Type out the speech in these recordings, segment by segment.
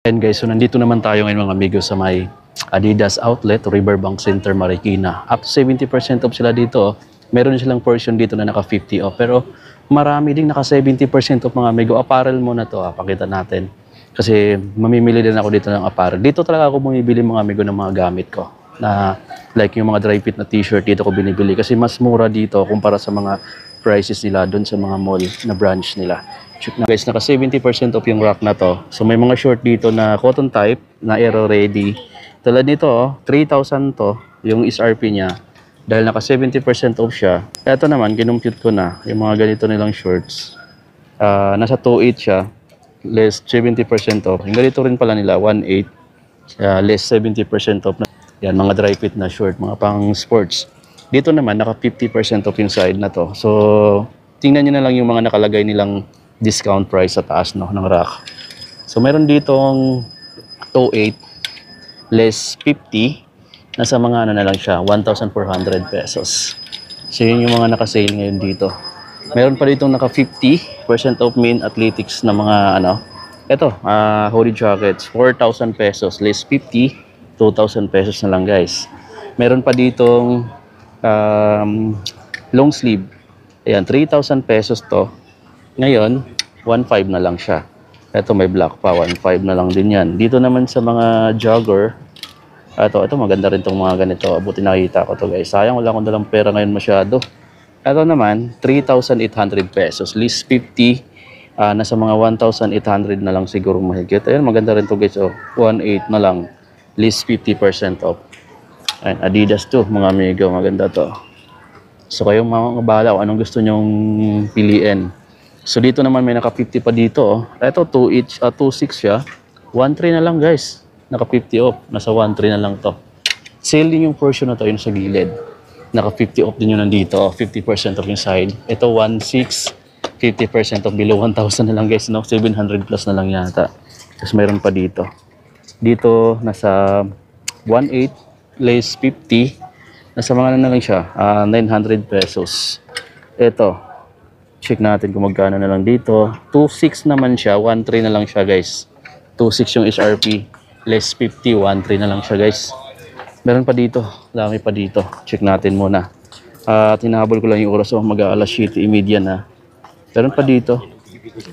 And guys, so nandito naman tayo ngayon mga amigo sa may Adidas Outlet, Riverbank Center, Marikina. Up to 70% off sila dito. Meron silang portion dito na naka 50 off. Pero marami ding naka 70% off mga amigo. Apparel muna to, pakita natin. Kasi mamimili din ako dito ng apparel. Dito talaga ako bumibili mga amigo ng mga gamit ko. Na like yung mga dry fit na t-shirt dito ko binibili. Kasi mas mura dito kumpara sa mga prices nila doon sa mga mall na branch nila. Check na guys, naka 70% off yung rack na to. So may mga short dito na cotton type, na aero ready. Tulad nito, 3,000 to, yung SRP niya. Dahil naka 70% off siya. Ito naman, kinumpute ko na, yung mga ganito nilang shorts. Nasa 2,800 siya, less 70% off. Yung ganito rin pala nila, 1,800, less 70% off. Yan, mga dry fit na short, mga pang sports. Dito naman, naka 50% off yung side na to. So, tingnan nyo na lang yung mga nakalagay nilang discount price sa taas no, ng rack. So meron ditong 2,800 less 50, nasa mga ano na lang siya, 1,400 pesos. So yun yung mga naka-sale ngayon dito. Meron pa ditong naka 50% off main athletics na mga ano. Ito, hoodie jackets, 4,000 pesos less 50, 2,000 pesos na lang guys. Meron pa ditong long sleeve. Ayan, 3,000 pesos to. Ngayon, 1,500 na lang siya. Ito may black pa, 1,500 na lang din yan. Dito naman sa mga jogger, ito maganda rin itong mga ganito. Buti nakita ko to guys. Sayang wala akong dalang pera ngayon masyado. Ito naman, 3,800 pesos. Least 50, nasa mga 1,800 na lang siguro mahigit. Ayan, maganda rin to guys. 1,800 na lang. Least 50% off. Ayan, Adidas to mga amigo. Maganda to. So kayong mga bahala kung anong gusto nyong piliin. So dito naman may naka 50 pa dito. Ito 2,600 siya. 1,300 na lang guys. Naka 50 off. Nasa 1,300 na lang to. Sale din yung portion na to yun sa gilid. Naka 50 off din yun nandito. 50% off yung side. Ito 1,600. 50% off below 1,000 na lang guys. No? 700 plus na lang yata. Tapos mayroon pa dito. Dito nasa 1,800 less 50. Nasa mga na lang siya. 900 pesos. Ito. Check natin kung magkano na lang dito. 2,600 naman siya. 1,300 na lang siya guys. 2,600 yung SRP. Less 50. 1,300 na lang siya guys. Meron pa dito. Dami pa dito. Check natin muna. Hinahabol ko lang yung oras. Mag-aalas 7:30 na. Meron pa dito.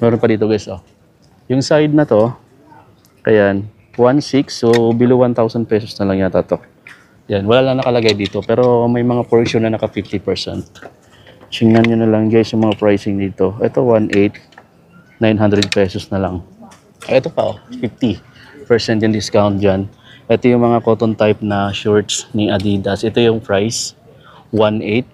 Meron pa dito guys. Yung side na to. Ayan. 1,600. So below 1,000 pesos na lang yata to. Yan. Wala lang nakalagay dito. Pero may mga portion na naka 50%. Tingnan nyo na lang guys yung mga pricing dito. Ito 1,800, 900 pesos na lang. Ito pa 50% yung discount dyan. Ito yung mga cotton type na shorts ni Adidas. Ito yung price, 1,800.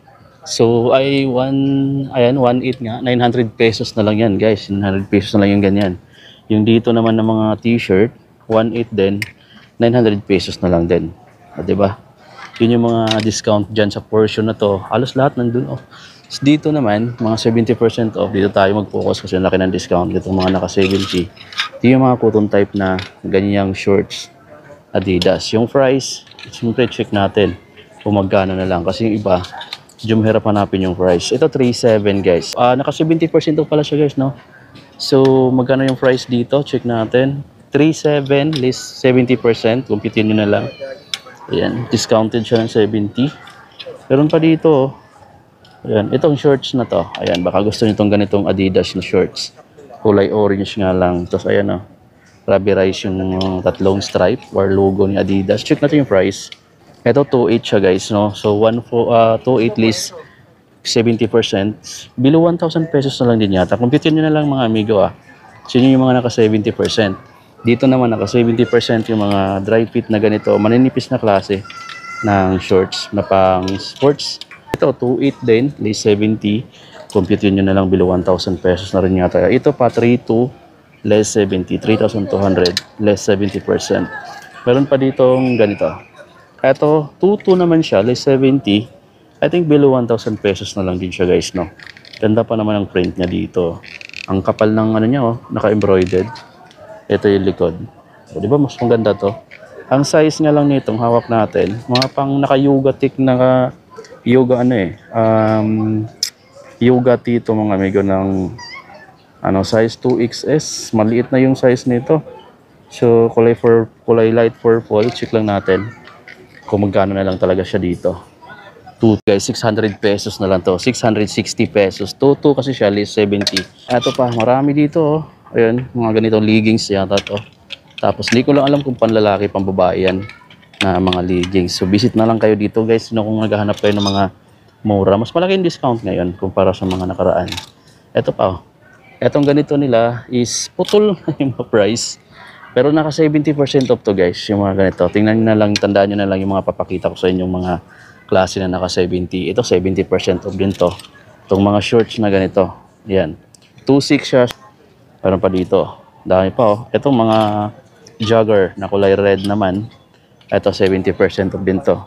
So ay 1,800 nga, 900 pesos na lang yan guys. 900 pesos na lang yung ganyan. Yung dito naman ng mga t-shirt, 1,800 din, 900 pesos na lang din. Diba? Yun yung mga discount dyan sa portion na to. Halos lahat nandun. Dito naman, mga 70% off. Dito tayo mag-focus kasi laki ng discount. Dito mga naka 70. Ito yung mga cotton type na ganyang shorts Adidas. Yung price, siyempre check natin kung magkano na lang. Kasi yung iba, medyo mahirap hanapin yung price. Ito 3,700 guys. Naka 70% off pala siya guys, no? So, magkano yung price dito? Check natin. 3,700 less 70%. Kumpitin nyo na lang. Ayan, discounted siya ng 70. Meron pa dito, ayan, itong shorts na to. Ayan, baka gusto nyo itong ganitong Adidas na shorts. Kulay orange nga lang. Tapos ayan rubberized yung tatlong stripe or logo ni Adidas. Check natin yung price. Ito 2,800 siya guys, no? So 2,800 less 70%. Below 1,000 pesos na lang din yata. Computin nyo na lang mga amigo So yun yung mga naka 70%. Dito naman naka 70% yung mga dry fit na ganito. Maninipis na klase ng shorts na pang sports. Ito, 2,800 din, less 70. Compute nyo na lang below 1,000 pesos na rin yata. Ito pa, 3,200, less 70. 3,200, less 70%. Meron pa ditong ganito. Ito, 2,200 naman siya, less 70. I think below 1,000 pesos na lang din siya guys, no? Ganda pa naman ang print niya dito. Ang kapal ng ano niya, naka-embroidered. Ito yung likod. So, di ba mas maganda to? Ang size nga lang nitong hawak natin, mga pang naka-yoga thick na yoga yoga tito mga amigo ng size 2XS. Maliit na yung size nito. So, kulay light purple. Check lang natin kung magkano na lang talaga siya dito. 2 guys, 600 pesos na lang to. 660 pesos. 2 kasi siya, list 70. Ito pa, marami dito oh. Ayun, mga ganitong leggings yata to. Tapos, hindi ko lang alam kung panlalaki, pambabae yan na mga leggings. So, visit na lang kayo dito guys. Kung naghahanap kayo ng mga mura. Mas malaki yung discount ngayon kumpara sa mga nakaraan. Ito pa oh. Etong ganito nila is putol yung mga price. Pero naka 70% off to guys, yung mga ganito. Tingnan nyo na lang, tandaan nyo na lang yung mga papakita ko sa inyong mga klase na naka 70. Ito 70% off din to. Itong mga shorts na ganito. Yan. 2.6 siya. Meron pa dito. Dami pa oh. Itong mga jogger na kulay red naman. Ito 70% off din to.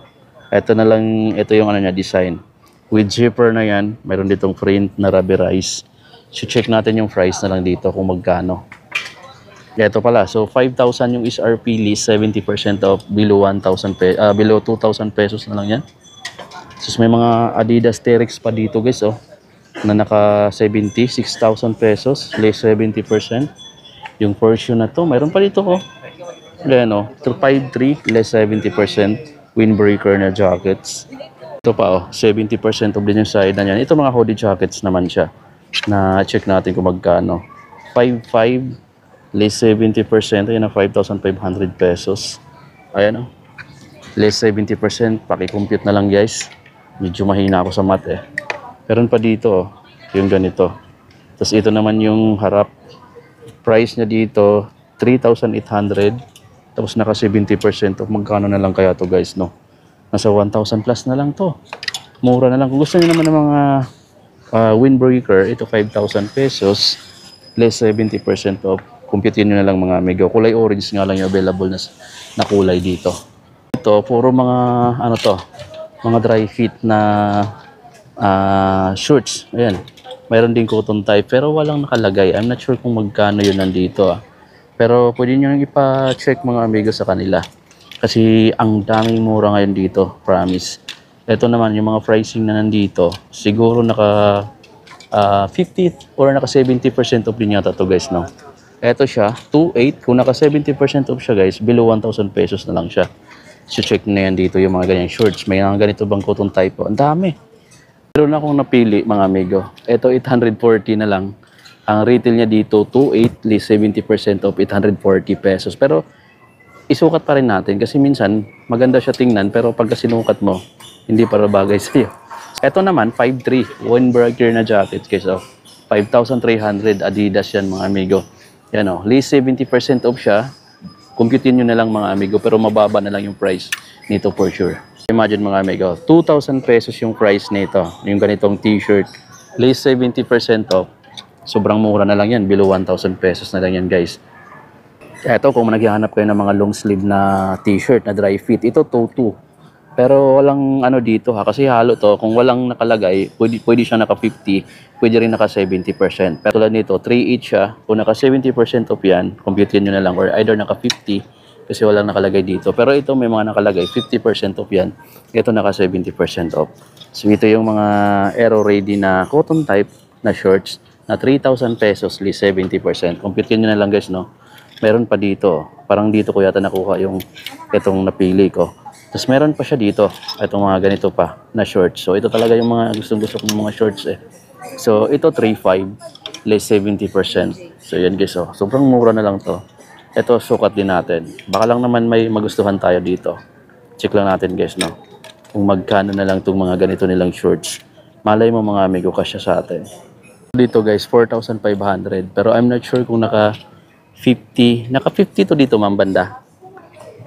Ito na lang, ito yung ano niya, design. With zipper na yan. Meron ditong print na rubberized. So check natin yung price na lang dito kung magkano. Ito pala, so 5,000 yung SRP list, 70% off, below 1,000 below 2,000 pesos na lang yan. So may mga Adidas Terex pa dito guys oh, na naka 70, 6,000 pesos, less 70%. Yung Fortune na to, mayroon pa dito oh. Ayan oh, 5,300, less 70%, windbreaker na jackets. Ito pa oh, 70% off din yung side na yan. Ito mga hoodie jackets naman siya. Na check natin kung magkano. 5,500, less 70%, ayun na 5,500 pesos. Ayan o. Less 70%, paki-compute na lang guys. Medyo mahina ako sa math eh. Meron pa dito oh, yung ganito. Tapos ito naman yung harap. Price niya dito, 3,800. Tapos naka 70% off. Magkano na lang kaya to guys no? Nasa 1,000 plus na lang to. Mura na lang. Kung gusto niyo naman ng mga windbreaker, ito 5,000 pesos, less 70% off. Compute nyo na lang mga amigo. Kulay orange nga lang yung available na kulay dito. Ito, puro mga ano to, mga dry fit na shorts. Ayan. Mayroon din cotton type pero walang nakalagay. I'm not sure kung magkano yun nandito. Pero pwede nyo ipa-check mga amigo sa kanila. Kasi ang daming mura ngayon dito, promise. Ito naman, yung mga pricing na nandito, siguro naka 50 or naka 70% off din yata to guys, no? Ito siya, 2.8. Kung naka 70% off siya guys, below 1,000 pesos na lang siya. So check na yan dito yung mga ganyan shorts. May mga ganito bang cotton type po? Ang dami. Pero na akong napili mga amigo. Ito 840 na lang. Ang retail niya dito, 2.8, less 70% off, 840 pesos. Pero isukat pa rin natin kasi minsan maganda siya tingnan pero pagka sinukat mo, hindi para bagay sa'yo. Ito naman, 5.3, windbreaker na jacket guys. Oh. 5,300 Adidas yan mga amigo. Yan o, less 70% off siya. Computein nyo na lang mga amigo pero mababa na lang yung price nito for sure. Imagine mga amigo, 2,000 pesos yung price nito. Yung ganitong t-shirt, less 70% off. Sobrang mura na lang yan, below 1,000 pesos na lang yan guys. Ito kung naghahanap kayo ng mga long sleeve na t-shirt na dry fit, ito toe-to. Pero walang ano dito ha, kasi halo to, kung walang nakalagay, pwede siya naka 50, pwede rin naka 70%. Pero tulad nito, 3.8 siya, kung naka 70% off yan, compute nyo na lang, or either naka 50, kasi walang nakalagay dito. Pero ito may mga nakalagay, 50% off yan, ito naka 70% off. So ito yung mga aero ready na cotton type na shorts, na 3,000 pesos, less 70%. Compute nyo na lang guys, no? Meron pa dito, parang dito ko yata nakuha yung itong napili ko. Tapos meron pa siya dito, itong mga ganito pa na shorts. So ito talaga yung mga gustong-gusto kong mga shorts eh. So ito 3.5, less 70%. So yan guys oh, sobrang mura na lang to. Ito sukat din natin. Baka lang naman may magustuhan tayo dito. Check lang natin guys no. Kung magkano na lang itong mga ganito nilang shorts. Malay mo mga amigo kasya sa atin. Dito guys 4,500 pero I'm not sure kung naka 50 to dito ma'am banda.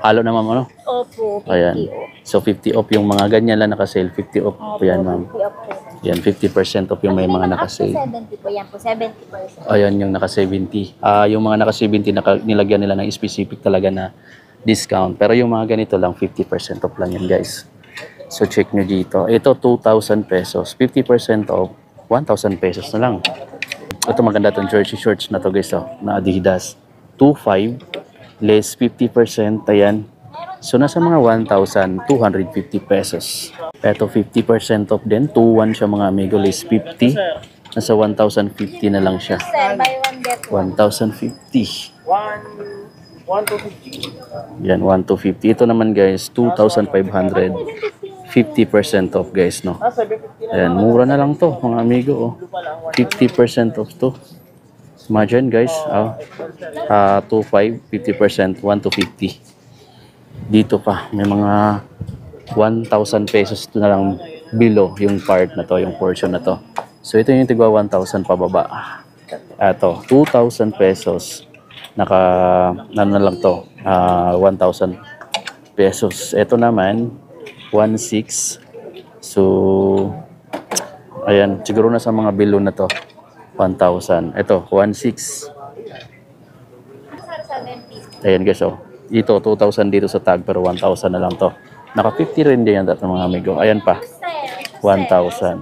Halo na ma'am, ano? Opo, 50 Ayan. off. So, 50 off yung mga ganyan lang naka-sale. 50 off po Opo, yan, ma'am. 50 off po. Yan, 50% off yung may mga Up to naka-sale. 70 po, yan po, 70%. Ayan, yung naka-70. Yung mga naka-70, nilagyan nila ng specific talaga na discount. Pero yung mga ganito lang, 50% off lang yan, guys. So, check nyo dito. Ito, 2,000 pesos. 50% off, 1,000 pesos na lang. Ito maganda itong jersey shorts na to, guys, oh, na Adidas. 2,500. Less 50%, ayan. So, nasa mga 1,250 pesos. Ito, 50% off din. 2,1 siya mga amigo, less 50. Nasa 1,050 na lang siya. Sir, buy one get one. 1,050. Yan, 1,250. Ito naman guys, 2,500. 50% off guys, no? Ayan, mura na lang to, mga amigo, oh. 50% off to. Imagine guys, 2,500, 50%, 1,250. Dito pa, may mga 1,000 pesos na lang below yung part na to, yung portion na to. So ito yung tigwa 1,000 pababa. Ito, 2,000 pesos. Ano na lang to, 1,000 pesos. Ito naman, 1,600. So, ayan, siguro na sa mga below na to, 1,000. Ito, 1,600. Ayan guys, oh. Ito, 2,000 dito sa tag, pero 1,000 na lang to. Naka 50 rin din yan dati mga amigo. Ayan pa, 1,000.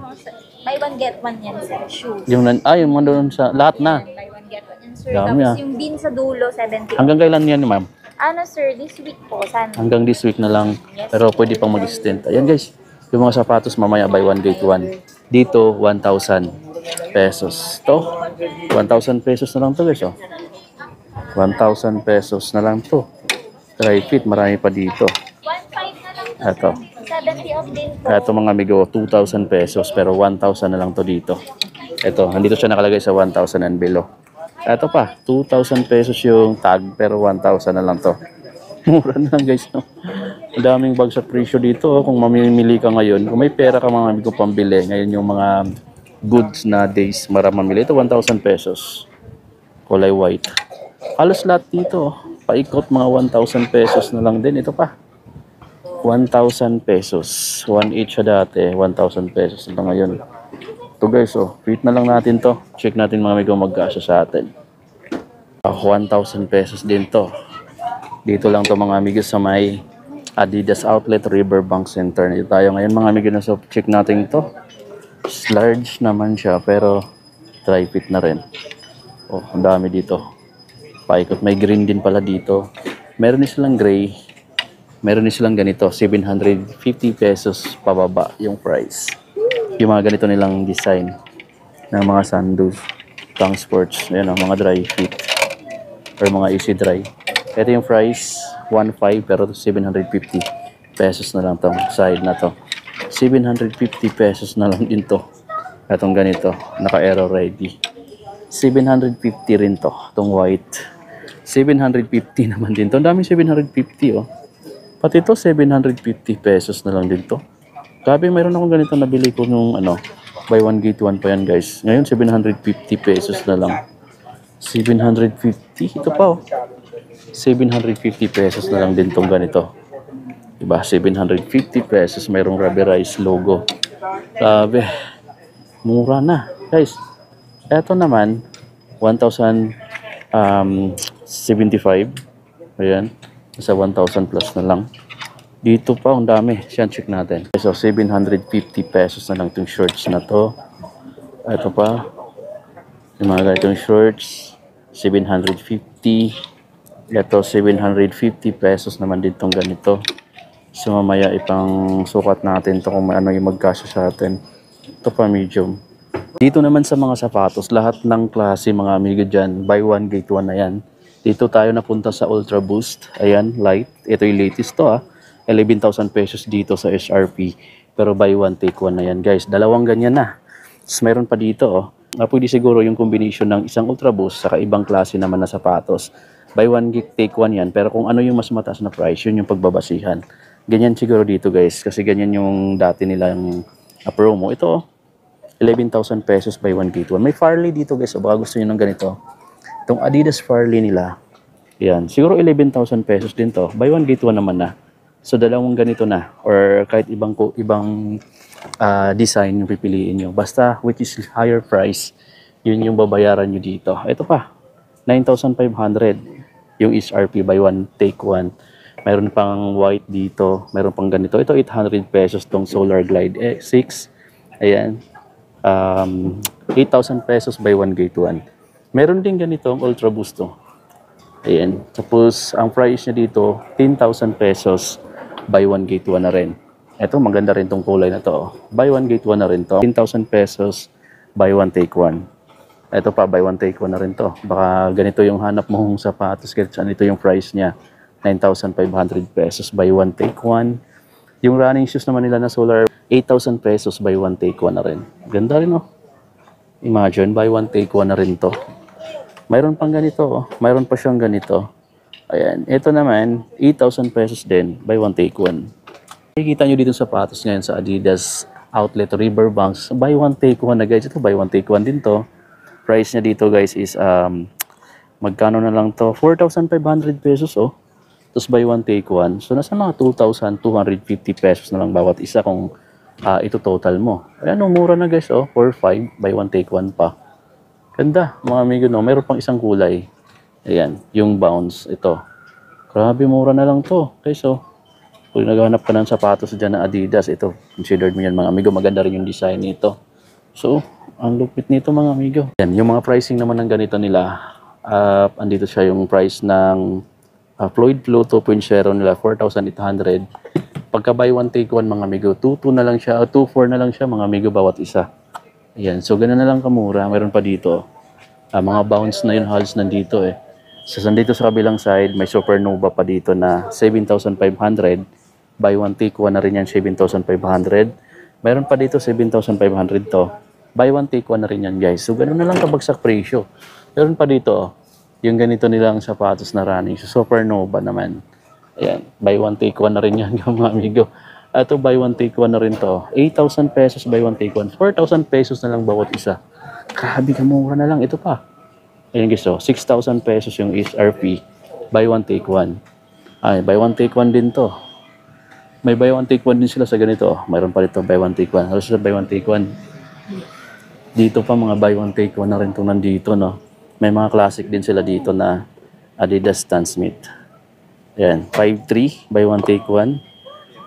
Buy one get one yan, sir. Shoes. Yung mga doon sa lahat na. Buy one get one yan, sir. Dami, Tapos yung bean sa dulo, 70. Hanggang kailan yan, ma'am? Ano, sir? This week po. Sana. Hanggang this week na lang. Pero pwede pang mag-extend. Ayan guys, yung mga sapatos mamaya buy one get one. Dito, 1,000 pesos. To, 1,000 pesos na lang to guys, oh. 1,000 pesos na lang to. Try fit, marami pa dito. 1,500 na lang po. Ito. 70 off din po. Ito mga amigo, 2,000 pesos pero 1,000 na lang to dito. Ito, nandito siya nakalagay sa 1,000 and below. Ito pa, 2,000 pesos yung tag pero 1,000 na lang to. Mura na lang guys, no? Ang daming bag sa presyo dito, oh. Kung mamimili ka ngayon, kung may pera ka mga amigo pambili, ngayon yung mga goods na days, mamili. Ito 1,000 pesos. Kulay white. Halos lahat dito, oh. Paikot mga 1,000 pesos na lang din. Ito pa. 1,000 pesos. 1 each siya dati. 1,000 pesos na ngayon. Ito guys, oh. Fit na lang natin to. Check natin mga amigo magkasya sa atin. 1,000 pesos din to. Dito lang to mga amigo sa may Adidas Outlet Riverbank Center. Dito tayo ngayon mga amigo na so check natin to. Large naman siya pero dry fit na rin. Oh, ang dami dito. Paikot. May green din pala dito. Meron din silang gray. Meron din silang ganito, 750 pesos pababa yung price. Yung mga ganito nilang design ng mga sandals, pang sports, ayan o, mga dry fit or mga easy dry. Ito yung price, 1,500 pero 750 pesos na lang tong side na to. 750 pesos na lang din to. Itong ganito, naka-aero ready. 750 rin to, itong white. 750 naman din to. Ang daming 750 oh. Pati ito, 750 pesos na lang din to. Grabe, mayroon akong ganito nabili ko nung buy one get one pa yan guys. Ngayon, 750 pesos na lang. 750, ito pa oh. 750 pesos na lang din tong ganito. Diba, 750 pesos, mayroong rubberized logo. Grabe, mura na. Guys, eto naman, 1,075. Ayan. Sa 1,000 plus na lang. Dito pa, ang dami. Siyan, check natin. So, 750 pesos na lang itong shorts na to. Ito pa. Yung mga ganitong shorts, 750. Ito, 750 pesos naman din itong ganito. So, mamaya ipang sukat natin ito kung ano yung magkasya sa atin. Ito pa, medium. Dito naman sa mga sapatos, lahat ng klase, mga amigo dyan, buy one, get one na yan. Dito tayo napunta sa Ultra Boost. Ayan, light. Ito yung latest to 11,000 pesos dito sa SRP. Pero buy one, take one na yan guys. Dalawang ganyan na. Tapos mayroon pa dito pwede siguro yung combination ng isang Ultra Boost saka ibang klase naman na sapatos. Buy one, take one yan. Pero kung ano yung mas mataas na price, yun yung pagbabasihan. Ganyan siguro dito guys. Kasi ganyan yung dati nilang promo. Ito 11,000 pesos buy one, get one. May Farley dito guys. Baka gusto nyo ng ganito. Itong Adidas Farley nila, yan, siguro 11,000 pesos din to. Buy one, get one naman na. So, dalawang ganito na. Or kahit ibang design yung pipiliin nyo. Basta, which is higher price, yun yung babayaran nyo dito. Ito pa, 9,500. Yung SRP, buy one, take one. Mayroon pang white dito. Mayroon pang ganito. Ito, 800 pesos tong Solar Glide X6. Ayan. 8,000 pesos buy one, get one. Meron din ganito ang Ultra Boost to. Ayan. Tapos, ang price niya dito, 10,000 pesos. Buy one, get one na rin. Ito, maganda rin tong kulay na to. Buy one, get one na rin to. 10,000 pesos. Buy one, take one. Ito pa, buy one take one na rin to. Baka ganito yung hanap mong sapatos. Ganito yung price niya. 9,500 pesos buy one take one. Yung running shoes naman nila na Solar, 8,000 pesos buy one take one na rin. Ganda rin oh. Imagine, buy one take one na rin to. Mayroon pang ganito oh. Mayroon pa siyang ganito. Ayan. Ito naman, 8,000 pesos din buy one take one. Nakikita nyo dito sapatos ngayon sa Adidas Outlet Riverbanks. Buy one take one na guys. Ito buy one take one din to. Price niya dito guys is magkano na lang to? 4,500 pesos oh. Tapos buy one take one. So nasa mga 2,250 pesos na lang bawat isa kung ito total mo. Ayan oh, mura na guys oh. 4,500 buy one take one pa. Ganda mga amigo no. Mayroon pang isang kulay. Ayan, yung Bounce ito. Grabe mura na lang to guys oh. Kung naghahanap ka ng sapatos dyan na Adidas, ito, considered mo yan mga amigo. Maganda rin yung design nito. So, ang lupit nito mga amigo. Yan, yung mga pricing naman ng ganito nila, andito siya yung price ng Floyd Flow 2.0 nila, 4,800. Pagka buy one take one mga amigo, 2,2 na lang siya, 2,4 na lang siya mga amigo bawat isa. Ayan, so ganun na lang kamura. Mayroon pa dito, mga Bounce na yun, Halls nandito eh. So, nandito sa kabilang side, may Supernova pa dito na 7,500. Buy one take one na rin yan, 7,500. Mayroon pa dito 7,500 to. Buy one take one na rin yan guys. So ganoon na lang kabagsak presyo. Mayroon pa dito oh, yung ganito nilang sapatos na running. So Supernova naman. Ayan, buy one take one na rin yan mga amigo. Ito buy one take one na rin to. 8,000 pesos buy one take one. 4,000 pesos na lang bawat isa. Grabe ka mura na lang. Ito pa. Ayan guys oh, 6,000 pesos yung SRP. Buy one take one. Ay, buy one take one din to. May buy one take one din sila sa ganito. Mayroon pa dito buy one take one. Halos buy one take one. Dito pa mga buy one take one na rin itong nandito, no? May mga classic din sila dito na Adidas Stan Smith. Ayan, 5.3 buy one take one.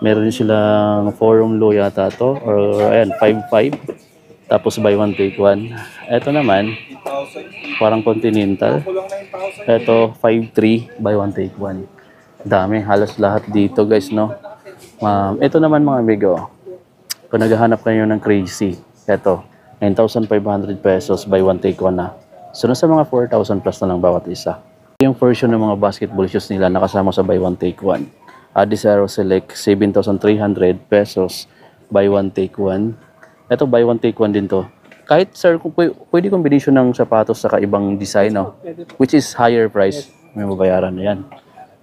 Meron din silang Forum Low yata to. Or ayan, 5.5. Tapos buy one take one. Ito naman, parang Continental. Ito, 5.3 buy one take one. Dami, halos lahat dito guys, no? Ito naman mga amigo, kung naghahanap kayo ng crazy, ito, 9,500 pesos buy one take one na. So nasa mga 4,000 plus na lang bawat isa. Yung version ng mga basketball shoes nila nakasama sa buy one take one. Adizero Select, 7,300 pesos buy one take one. Ito buy one take one din to. Kahit sir, pwede combination ng sapatos sa ibang design, no? Which is higher price, may mabayaran na yan.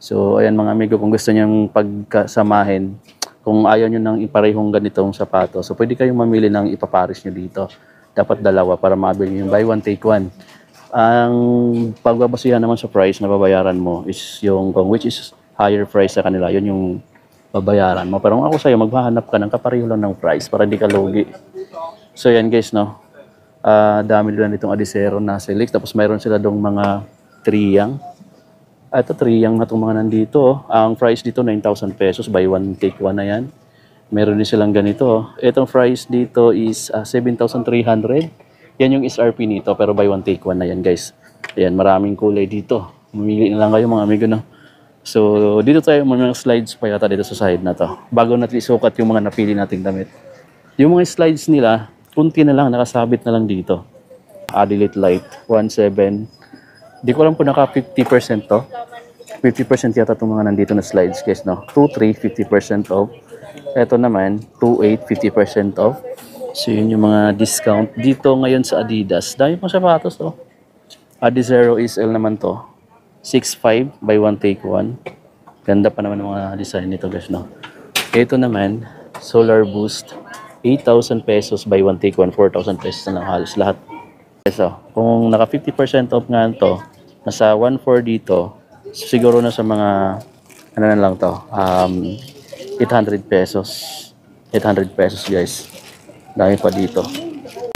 So, ayan mga amigo, kung gusto niyong pagkasamahin, kung ayaw niyo ng iparehong ganitong sapatos, so pwede kayong mamili ng ipapares niyo dito. Dapat dalawa para mabili niyo yung buy one take one. Ang pagbabasihan naman sa price na babayaran mo is yung which is higher price sa kanila, yun yung babayaran mo. Pero kung ako sa'yo, maghahanap ka ng kapareho lang ng price para hindi ka lugi. So, yan guys, no? Dami nila nitong Adizero na Select. Tapos mayroon sila dong mga Triyang. Ito, Triyang na itong mga nandito. Oh. Ang price dito, 9,000 pesos. Buy one, take one na yan. Meron din silang ganito. Oh. Itong price dito is 7,300. Yan yung SRP nito. Pero buy one, take one na yan, guys. Ayan, maraming kulay dito. Mamili na lang kayo, mga amigo, no? So, dito tayo, mga slides pa yata dito sa side na to. Bago natin isukat yung mga napili nating damit. Yung mga slides nila, kunti na lang, nakasabit na lang dito. Adilite Light, 1.7. Di ko alam kung naka 50% to. 50% yata itong mga nandito na slides, guys, no? 2.3, 50% off. Ito naman, 2.8, 50% off. So, yun yung mga discount. Dito ngayon sa Adidas, dahil pang sapatos to. Adizero SL naman to. 6.5, buy one, take one. Ganda pa naman ng mga design nito, guys, no? Ito naman, Solar Boost. 8,000 pesos, buy one, take one. 4,000 pesos na lang halos lahat. So, kung naka 50% off nga to, nasa 1.4 dito, siguro na sa mga, ano na lang to, 800 pesos. 800 pesos, guys. Dami pa dito.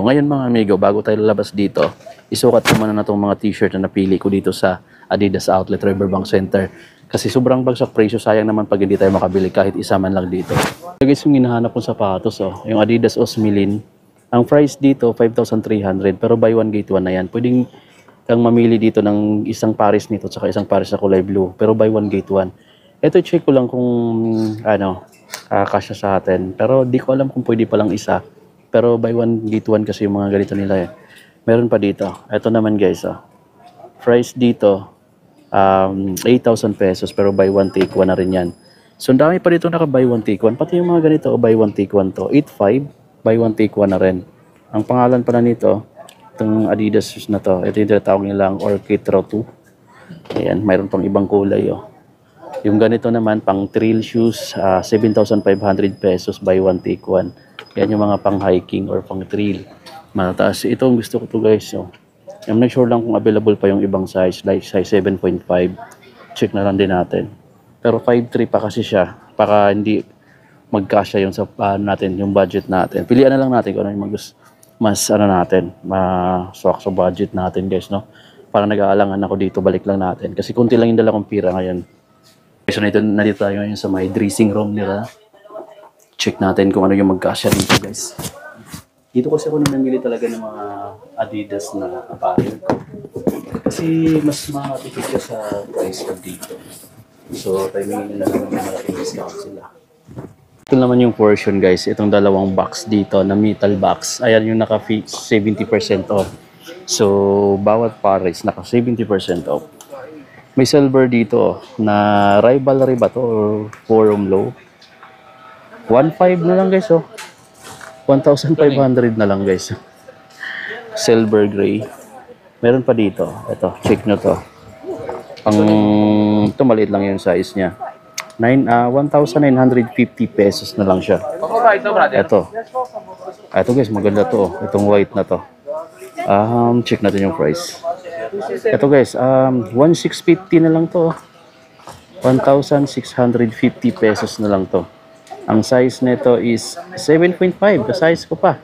Ngayon mga amigo, bago tayo lalabas dito, isukat ko muna na itong mga t-shirt na napili ko dito sa Adidas Outlet Riverbank Center. Kasi sobrang bagsak presyo, sayang naman pag hindi tayo makabili kahit isa man lang dito. So guys, yung hinahanap kong sapatos, oh, yung Adidas Osmilin, ang price dito 5,300 pero buy one get one na yan. Pwedeng kang mamili dito ng isang pares nito at isang pares na kulay blue, pero buy one get one. Ito check ko lang kung ano, kasya sa atin. Pero di ko alam kung pwede palang isa. Pero buy one get one kasi yung mga ganito nila eh. Meron pa dito. Ito naman guys, oh. Price dito, 8,000 pesos pero buy one take one na rin yan. So ang dami pa dito naka buy one take one. Pati yung mga ganito, buy one take one to. 8,500, buy one take one na rin. Ang pangalan pala nito, itong Adidas shoes na to, ito yung tinatawag nilang Orchid Raw 2. Ayan, mayroon pang ibang kulay, oh. Yung ganito naman, pang trail shoes, 7,500 pesos, buy one take one. Yan yung mga pang hiking or pang trail. Mataas. Ito ang gusto ko to guys, oh. I'm not sure lang kung available pa yung ibang size, like size 7.5. Check na lang din natin. Pero 5.3 pa kasi siya, para hindi magkasya yung sa natin, yung budget natin. Pilihan na lang natin kung ano yung mas ano natin, maswak sa budget natin guys, no? Para nag-aalangan ako dito, balik lang natin. Kasi kunti lang yung dala kong pira ngayon. So nandito tayo ngayon sa may dressing room nila. Check natin kung ano yung magkasya dito guys. Dito kasi ako namimili talaga ng mga Adidas na apparel ko. Kasi mas makatipid ka sa price ko dito. So, timing na lang yung malaking discount sila. Ito naman yung portion guys. Itong dalawang box dito na metal box. Ayan yung naka 70% off. So, bawat pares naka 70% off. May silver dito na rivalry ba to or forum low. 1.5 na lang guys, oh. 1,500 na lang guys. Silver gray. Meron pa dito. Ito, check nyo to. Ito maliit lang yung size niya. 1,950 pesos na lang siya. Ito. Ito guys, maganda to. Itong white na to. Check natin yung price. Ito guys, 1,650 na lang to. 1,650 pesos na lang to. Ang size nito is 7.5. Ka-size ko pa.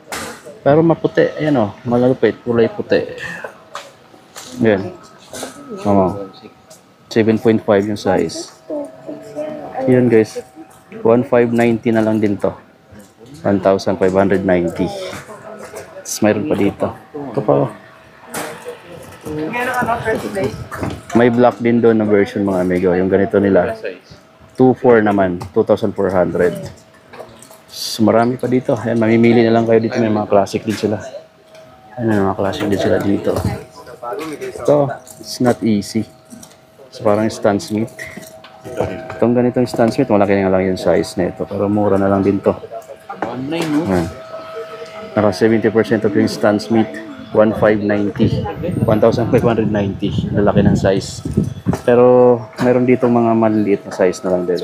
Pero maputi. Ayan o. Malupit. Kulay puti. Ayan. 7.5 yung size. Ayan guys. 1,590 na lang din to. 1,590. Tapos mayroon pa dito. Ito pa o. May black din doon na version mga amigo. Yung ganito nila. 2,400 naman, 2,400. So, marami pa dito. Ayan, mamimili na lang kayo dito. May mga classic din sila. Ayan, may mga classic din sila dito. Ito, it's not easy. So, parang Stan Smith. Itong ganitong Stan Smith, malaki na lang yung size na ito. Pero mura na lang din to. Ayan. Naka 70% of yung Stan Smith. 1,590. 1,590. Lalaki ng size. Pero meron dito mga maliliit na size na lang din.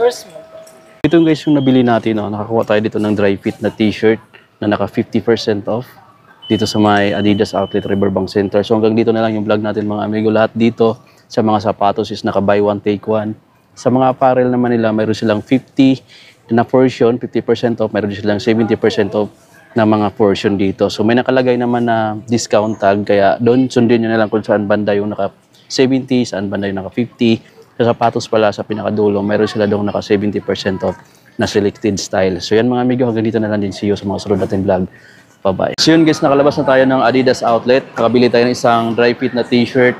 Ito guys yung nabili natin. No? Nakakuha tayo dito ng dry fit na t-shirt na naka 50% off. Dito sa may Adidas Outlet Riverbank Center. So hanggang dito na lang yung vlog natin mga amigo. Lahat dito sa mga sapatos is naka buy one take one. Sa mga apparel naman nila mayroon silang 50 na portion, 50% off. Mayroon silang 70% off na mga portion dito. So may nakalagay naman na discount tag. Kaya doon sundin nyo na lang kung saan banda yung naka 70, saan banda yung naka 50. Sa sapatos pala sa pinakadulo, mayroon sila doon naka 70% off na selected style. So yan mga amigo, hanggang dito na lang din. See you sa mga sunod natin vlog. Bye-bye. So yun guys, nakalabas na tayo ng Adidas Outlet. Nakabili tayo ng isang dry fit na t-shirt.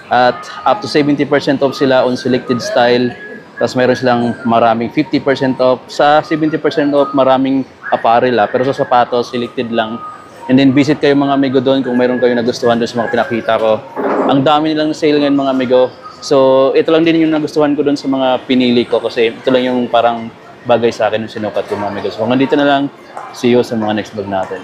At up to 70% off sila on selected style. Tapos mayroon silang maraming 50% off. Sa 70% off, maraming apparel pero sa sapatos, selected lang. And then visit kayo mga amigo doon kung mayroon kayo nagustuhan doon sa mga pinakita ko. Ang dami nilang sale ngayon mga amigo. So ito lang din yung nagustuhan ko doon sa mga pinili ko kasi ito lang yung parang bagay sa akin yung sinukat ko mga amigo. So hanggang dito na lang. See you sa mga next vlog natin.